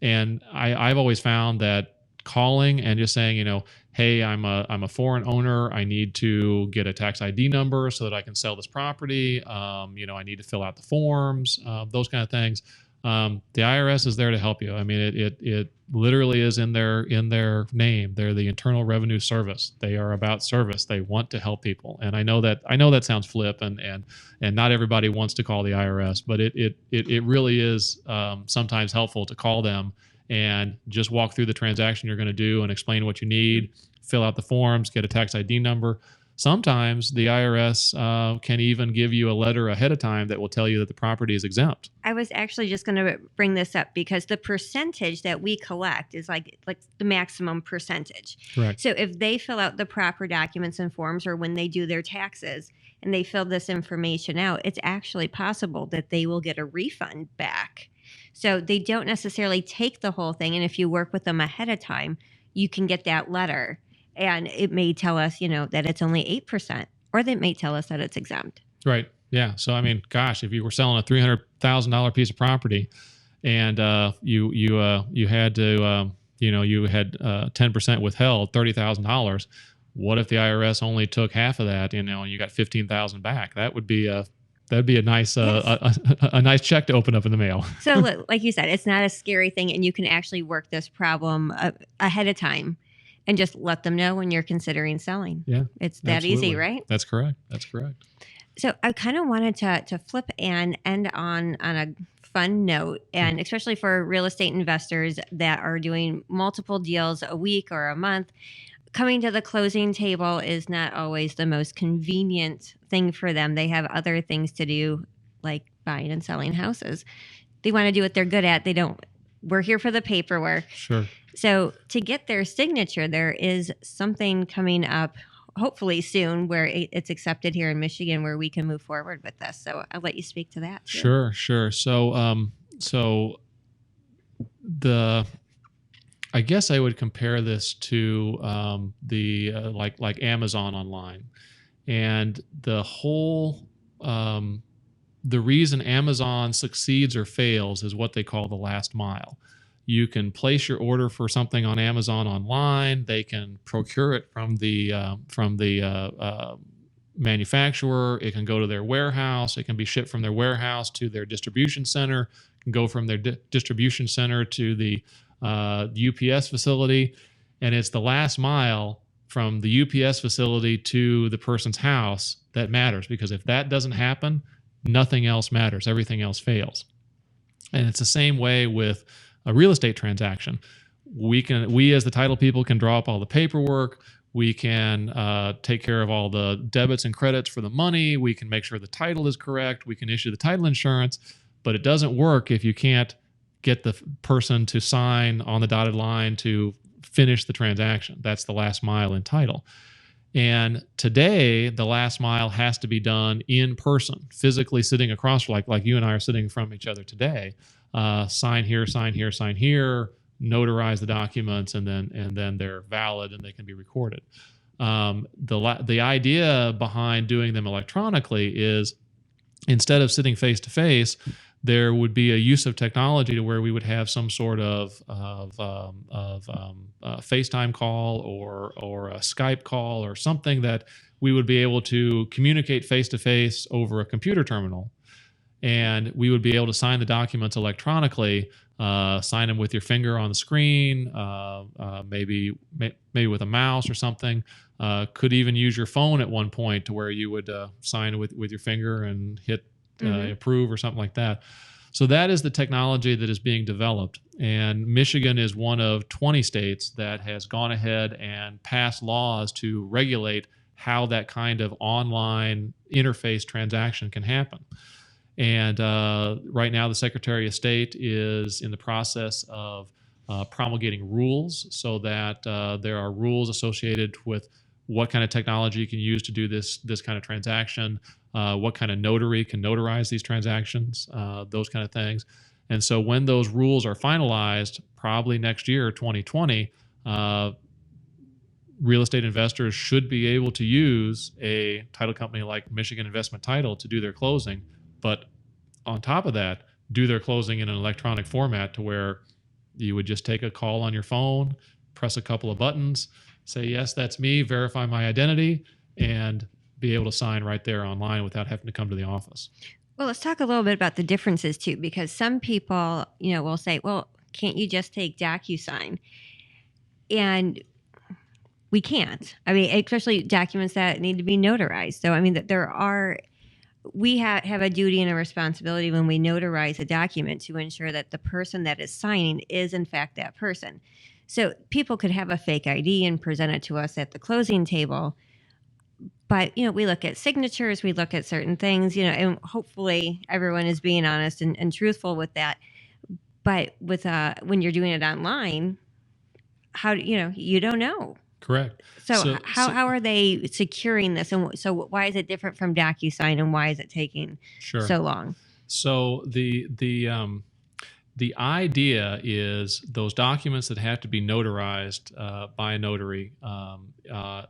And I've always found that calling and just saying, hey, I'm a foreign owner. I need to get a tax ID number so that I can sell this property. I need to fill out the forms, those kind of things. The IRS is there to help you. I mean, it literally is in their name. They're the Internal Revenue Service. They are about service. They want to help people. And I know that sounds flip, and not everybody wants to call the IRS, but it really is sometimes helpful to call them and just walk through the transaction you're going to do and explain what you need, fill out the forms, get a tax ID number. Sometimes the IRS can even give you a letter ahead of time that will tell you that the property is exempt. I was actually just going to bring this up because the percentage that we collect is like the maximum percentage. Correct. So if they fill out the proper documents and forms, or when they do their taxes and they fill this information out, it's actually possible that they will get a refund back. So they don't necessarily take the whole thing. And if you work with them ahead of time, you can get that letter. And it may tell us, that it's only 8%, or they may tell us that it's exempt. Right. Yeah. So, I mean, gosh, if you were selling a $300,000 piece of property and you had to, you had 10% withheld, $30,000, what if the IRS only took half of that, and you got $15,000 back? That'd be a nice a nice check to open up in the mail. So, like you said, it's not a scary thing, and you can actually work this problem ahead of time. And just let them know when you're considering selling. Yeah, it's that absolutely. easy, right? That's correct. So I kind of wanted to flip and end on a fun note, and especially for real estate investors that are doing multiple deals a week or a month, coming to the closing table is not always the most convenient thing for them. They have other things to do, like buying and selling houses. They want to do what they're good at. We're here for the paperwork. Sure. So to get their signature, there is something coming up, hopefully soon, where it's accepted here in Michigan, where we can move forward with this. So I'll let you speak to that too. Sure. So I guess I would compare this to like Amazon online, and the whole the reason Amazon succeeds or fails is what they call the last mile. You can place your order for something on Amazon online. They can procure it from the manufacturer. It can go to their warehouse. It can be shipped from their warehouse to their distribution center. It can go from their distribution center to the UPS facility. And it's the last mile from the UPS facility to the person's house that matters, because if that doesn't happen, nothing else matters. Everything else fails. And it's the same way with a real estate transaction. We as the title people can draw up all the paperwork. We can take care of all the debits and credits for the money. We can make sure the title is correct. We can issue the title insurance, but it doesn't work if you can't get the person to sign on the dotted line to finish the transaction. That's the last mile in title. And today, the last mile has to be done in person, physically sitting across, like you and I are sitting from each other today. Sign here, sign here, sign here, notarize the documents, and then they're valid and they can be recorded. The idea behind doing them electronically is, instead of sitting face to face, there would be a use of technology to where we would have some sort of FaceTime call or a Skype call or something that we would be able to communicate face to face over a computer terminal, and we would be able to sign the documents electronically. Sign them with your finger on the screen, maybe with a mouse or something. Could even use your phone at one point to where you would sign with your finger and hit approve or something like that. So that is the technology that is being developed. And Michigan is one of 20 states that has gone ahead and passed laws to regulate how that kind of online interface transaction can happen. And right now, the Secretary of State is in the process of promulgating rules so that there are rules associated with what kind of technology you can use to do this kind of transaction, what kind of notary can notarize these transactions, those kind of things. And so when those rules are finalized, probably next year, 2020, real estate investors should be able to use a title company like Michigan Investment Title to do their closing. But on top of that, do their closing in an electronic format to where you would just take a call on your phone, press a couple of buttons, say, yes, that's me, verify my identity, and be able to sign right there online without having to come to the office. Well, let's talk a little bit about the differences too, because some people, will say, well, can't you just take DocuSign? And we can't. I mean, especially documents that need to be notarized. So, I mean, we have a duty and a responsibility when we notarize a document to ensure that the person that is signing is in fact that person. So people could have a fake ID and present it to us at the closing table. But, we look at signatures, we look at certain things, and hopefully everyone is being honest and truthful with that. But with when you're doing it online, how you don't know. Correct. So how are they securing this? And so why is it different from DocuSign, and why is it taking so long? So the idea is those documents that have to be notarized by a notary,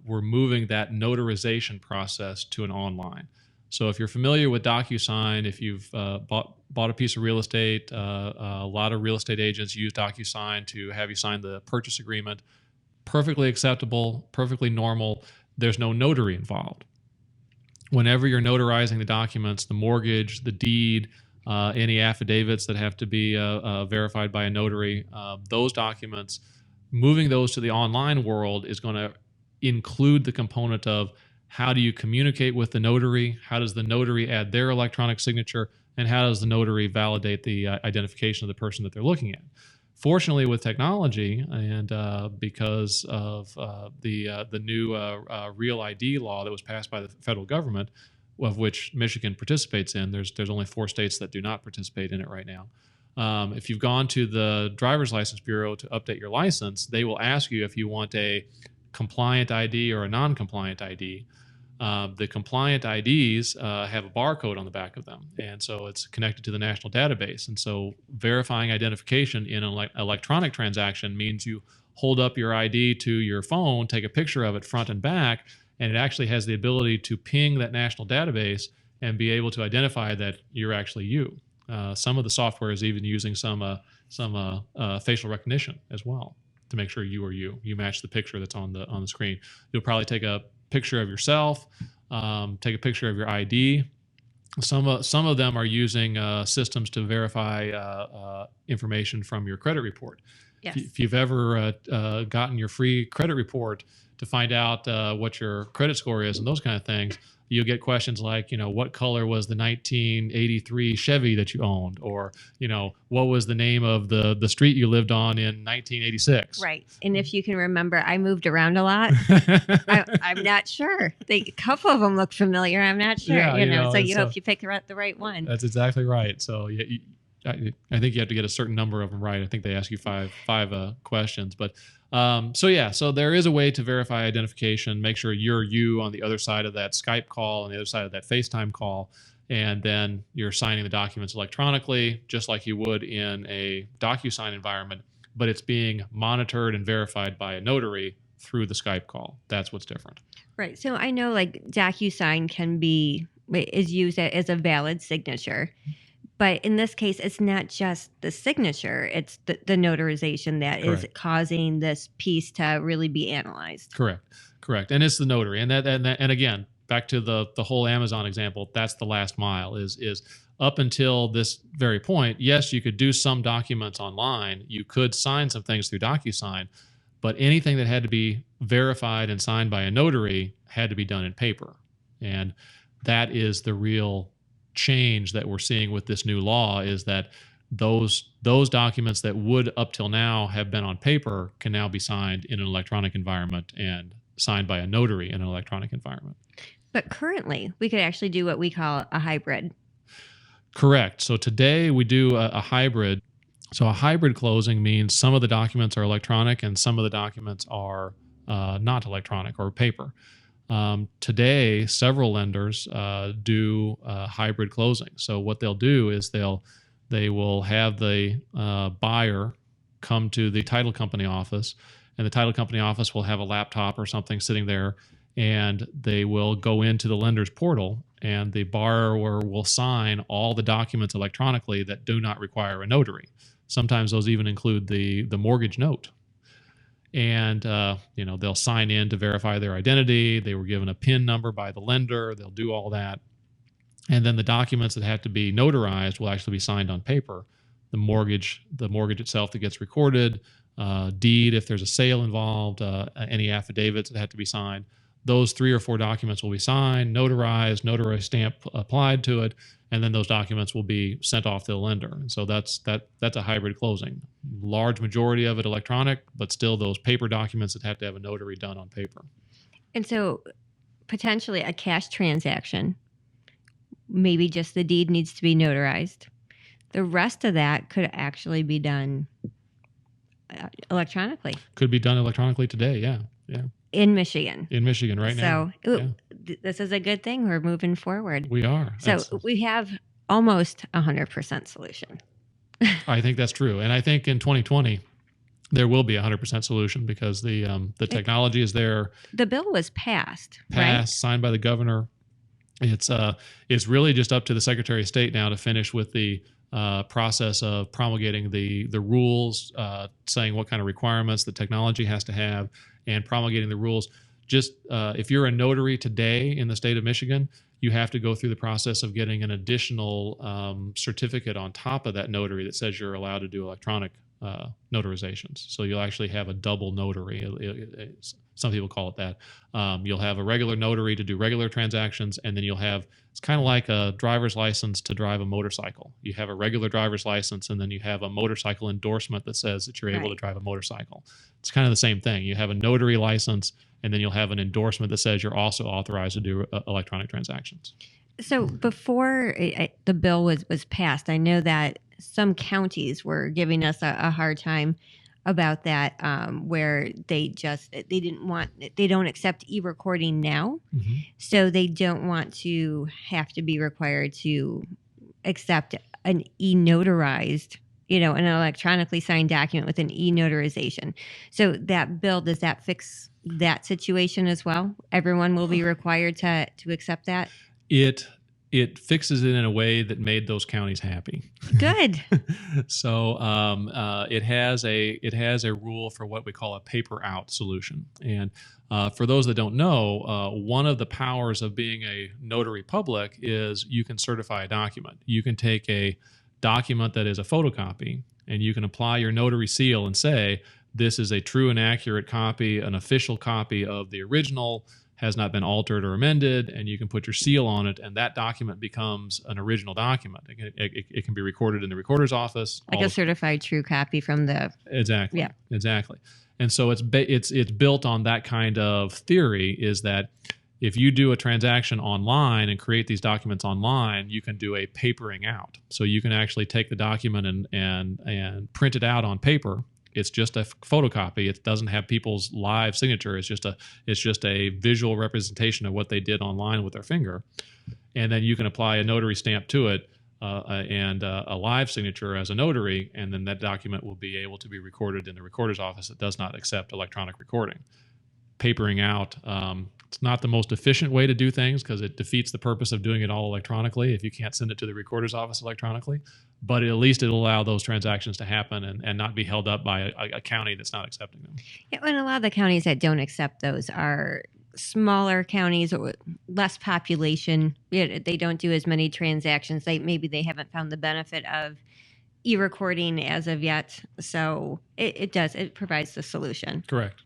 we're moving that notarization process to an online. So if you're familiar with DocuSign, if you've bought a piece of real estate, a lot of real estate agents use DocuSign to have you sign the purchase agreement. Perfectly acceptable, perfectly normal. There's no notary involved. Whenever you're notarizing the documents, the mortgage, the deed, any affidavits that have to be verified by a notary, those documents, moving those to the online world is going to include the component of how do you communicate with the notary, how does the notary add their electronic signature, and how does the notary validate the identification of the person that they're looking at. Fortunately, with technology and because of the new Real ID law that was passed by the federal government, of which Michigan participates in, there's only 4 states that do not participate in it right now. If you've gone to the driver's license bureau to update your license, they will ask you if you want a compliant ID or a non-compliant ID. The compliant IDs have a barcode on the back of them, and so it's connected to the national database. And so verifying identification in an electronic transaction means you hold up your ID to your phone, take a picture of it front and back, and it actually has the ability to ping that national database and be able to identify that you're actually you. Some of the software is even using some facial recognition as well to make sure you are you. You match the picture that's on the screen. You'll probably take a picture of yourself, take a picture of your ID. Some of them are using systems to verify information from your credit report. Yes. If you've ever gotten your free credit report to find out what your credit score is and those kind of things, you'll get questions like, what color was the 1983 Chevy that you owned? Or, what was the name of the street you lived on in 1986? Right. And if you can remember, I moved around a lot. I'm not sure. A couple of them look familiar. I'm not sure, so you hope you pick the right one. That's exactly right. So I think you have to get a certain number of them right. I think they ask you five questions, but so there is a way to verify identification, make sure you're you on the other side of that Skype call, on the other side of that FaceTime call, and then you're signing the documents electronically, just like you would in a DocuSign environment, but it's being monitored and verified by a notary through the Skype call. That's what's different. Right. So I know DocuSign is used as a valid signature. But in this case, it's not just the signature, it's the notarization that Correct. is causing this piece to really be analyzed. Correct. And it's the notary. And and again, back to the whole Amazon example, that's the last mile is up until this very point. Yes, you could do some documents online. You could sign some things through DocuSign, but anything that had to be verified and signed by a notary had to be done in paper. And that is the real change that we're seeing with this new law, is that those documents that would up till now have been on paper can now be signed in an electronic environment and signed by a notary in an electronic environment. But currently, we could actually do what we call a hybrid. Correct. So today we do a hybrid. So a hybrid closing means some of the documents are electronic and some of the documents are not electronic or paper. Today, several lenders do hybrid closing. So what they'll do is they will have the buyer come to the title company office, and the title company office will have a laptop or something sitting there, and they will go into the lender's portal, and the borrower will sign all the documents electronically that do not require a notary. Sometimes those even include the mortgage note. and they'll sign in to verify their identity. They were given a PIN number by the lender. They'll do all that, and then the documents that have to be notarized will actually be signed on paper. The mortgage itself that gets recorded, deed if there's a sale involved, any affidavits that have to be signed. Those 3 or 4 documents will be signed, notarized stamp applied to it, and then those documents will be sent off to the lender. And so that's a hybrid closing. Large majority of it electronic, but still those paper documents that have to have a notary done on paper. And so potentially a cash transaction, maybe just the deed needs to be notarized. The rest of that could actually be done electronically. Could be done electronically today, yeah. In Michigan right now. So this is a good thing. We're moving forward. We are. So we have almost 100% solution. I think that's true. And I think in 2020, there will be 100% solution because the technology is there. The bill was passed, right? Signed by the governor. It's really just up to the Secretary of State now to finish with the process of promulgating the rules, saying what kind of requirements the technology has to have, and promulgating the rules. Just if you're a notary today in the state of Michigan, you have to go through the process of getting an additional certificate on top of that notary that says you're allowed to do electronic notarizations. So you'll actually have a double notary. Some people call it that. You'll have a regular notary to do regular transactions, and then you'll have, it's kind of like a driver's license to drive a motorcycle. You have a regular driver's license, and then you have a motorcycle endorsement that says that you're able to drive a motorcycle. It's kind of the same thing. You have a notary license, and then you'll have an endorsement that says you're also authorized to do electronic transactions. So before the bill was passed, I know that some counties were giving us a hard time about that, where they don't accept e-recording now. Mm-hmm. So they don't want to have to be required to accept an e-notarized, an electronically signed document with an e-notarization. So that bill, does that fix that situation as well? Everyone will be required to accept that? It fixes it in a way that made those counties happy. Good. So it has a rule for what we call a paper out solution. And for those that don't know, one of the powers of being a notary public is you can certify a document. You can take a document that is a photocopy, and you can apply your notary seal and say, this is a true and accurate copy, an official copy of the original, has not been altered or amended, and you can put your seal on it, and that document becomes an original document. It can be recorded in the recorder's office. Like a certified true copy from the... Exactly. Yeah. Exactly. And so it's built on that kind of theory, is that if you do a transaction online and create these documents online, you can do a papering out. So you can actually take the document and print it out on paper. It's just a photocopy. It doesn't have people's live signature. It's just a visual representation of what they did online with their finger. And then you can apply a notary stamp to it and a live signature as a notary, and then that document will be able to be recorded in the recorder's office that does not accept electronic recording. Papering out, it's not the most efficient way to do things because it defeats the purpose of doing it all electronically if you can't send it to the recorder's office electronically. But at least it'll allow those transactions to happen and not be held up by a county that's not accepting them. Yeah, and a lot of the counties that don't accept those are smaller counties or less population. They don't do as many transactions. Maybe they haven't found the benefit of e-recording as of yet. So it provides the solution. Correct.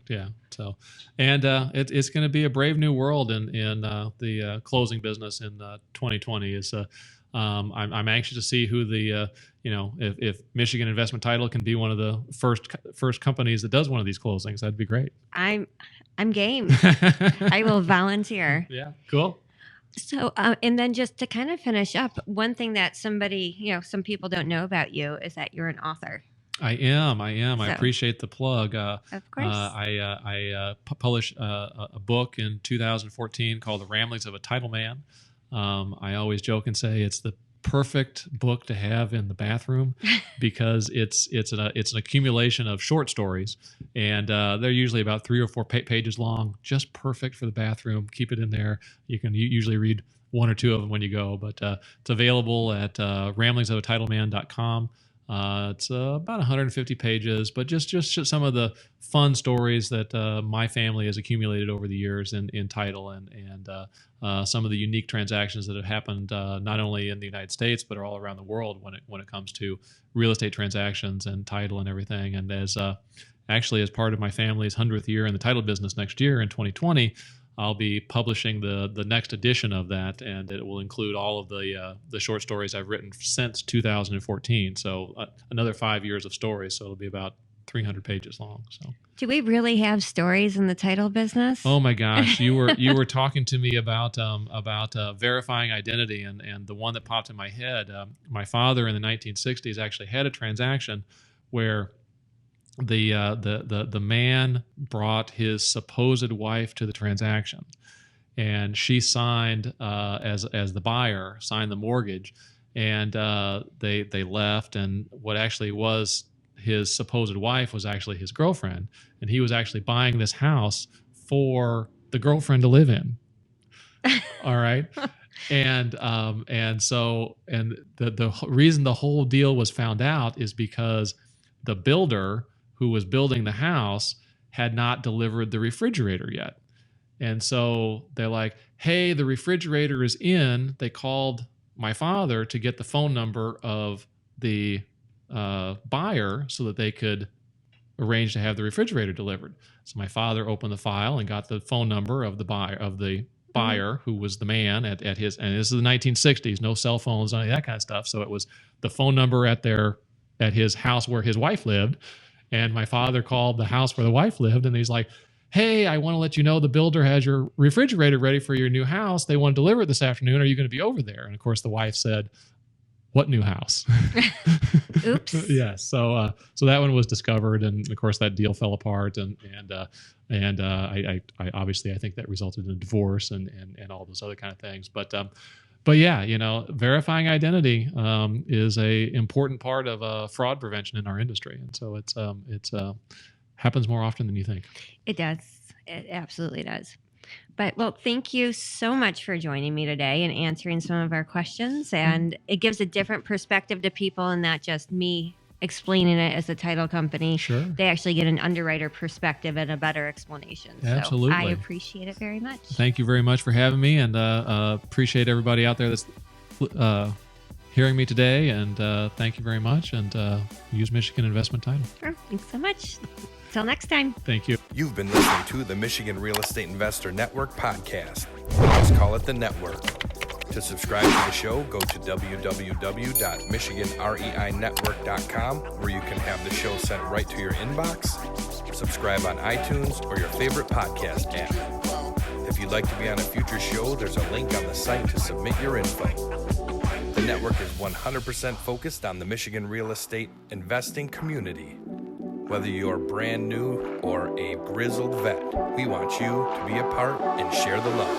Yeah. So, and it's going to be a brave new world in the closing business in 2020. I'm anxious to see who if Michigan Investment Title can be one of the first companies that does one of these closings. That'd be great. I'm game. I will volunteer. Yeah. Cool. So, and then just to kind of finish up, one thing that some people don't know about you is that you're an author. I am. I appreciate the plug. Of course. I published a book in 2014 called The Ramblings of a Title Man. I always joke and say it's the perfect book to have in the bathroom because it's an accumulation of short stories, and they're usually about 3 or 4 pages long. Just perfect for the bathroom. Keep it in there. You can usually read 1 or 2 of them when you go, but it's available at ramblingsofatitleman.com. It's about 150 pages, but just some of the fun stories that my family has accumulated over the years in title, and some of the unique transactions that have happened not only in the United States but are all around the world when it comes to real estate transactions and title and everything. And as part of my family's 100th year in the title business next year in 2020. I'll be publishing the next edition of that, and it will include all of the short stories I've written since 2014. So another 5 years of stories. So it'll be about 300 pages long. So, do we really have stories in the title business? Oh my gosh, you were talking to me about verifying identity, and the one that popped in my head. My father in the 1960s actually had a transaction where the man brought his supposed wife to the transaction, and she signed as the buyer, signed the mortgage, and they left, and what actually was his supposed wife was actually his girlfriend, and he was actually buying this house for the girlfriend to live in. All right. And the reason the whole deal was found out is because the builder who was building the house had not delivered the refrigerator yet. And so they're like, hey, the refrigerator is in. They called my father to get the phone number of the buyer so that they could arrange to have the refrigerator delivered. So my father opened the file and got the phone number of the buyer who was the man at his, and this is the 1960s, no cell phones, any of that kind of stuff. So it was the phone number at his house where his wife lived. And my father called the house where the wife lived, and he's like, hey, I want to let you know the builder has your refrigerator ready for your new house. They want to deliver it this afternoon. Are you going to be over there? And of course, the wife said, what new house? Oops. Yeah. So that one was discovered, and of course that deal fell apart, and I obviously I think that resulted in a divorce and all those other kind of things. But yeah, verifying identity is a important part of fraud prevention in our industry, and so it's happens more often than you think. It does. It absolutely does. But, well, thank you so much for joining me today and answering some of our questions. And it gives a different perspective to people, and not just me explaining it as a title company. Sure. They actually get an underwriter perspective and a better explanation. Absolutely. So I appreciate it very much. Thank you very much for having me, and appreciate everybody out there that's hearing me today. And thank you very much. And use Michigan Investment Title. Sure. Thanks so much. Until next time. Thank you. You've been listening to the Michigan Real Estate Investor Network podcast. Just call it the network. To subscribe to the show, go to www.michiganreinetwork.com, where you can have the show sent right to your inbox. Subscribe on iTunes or your favorite podcast app. If you'd like to be on a future show, there's a link on the site to submit your info. The network is 100% focused on the Michigan real estate investing community. Whether you're brand new or a grizzled vet, we want you to be a part and share the love.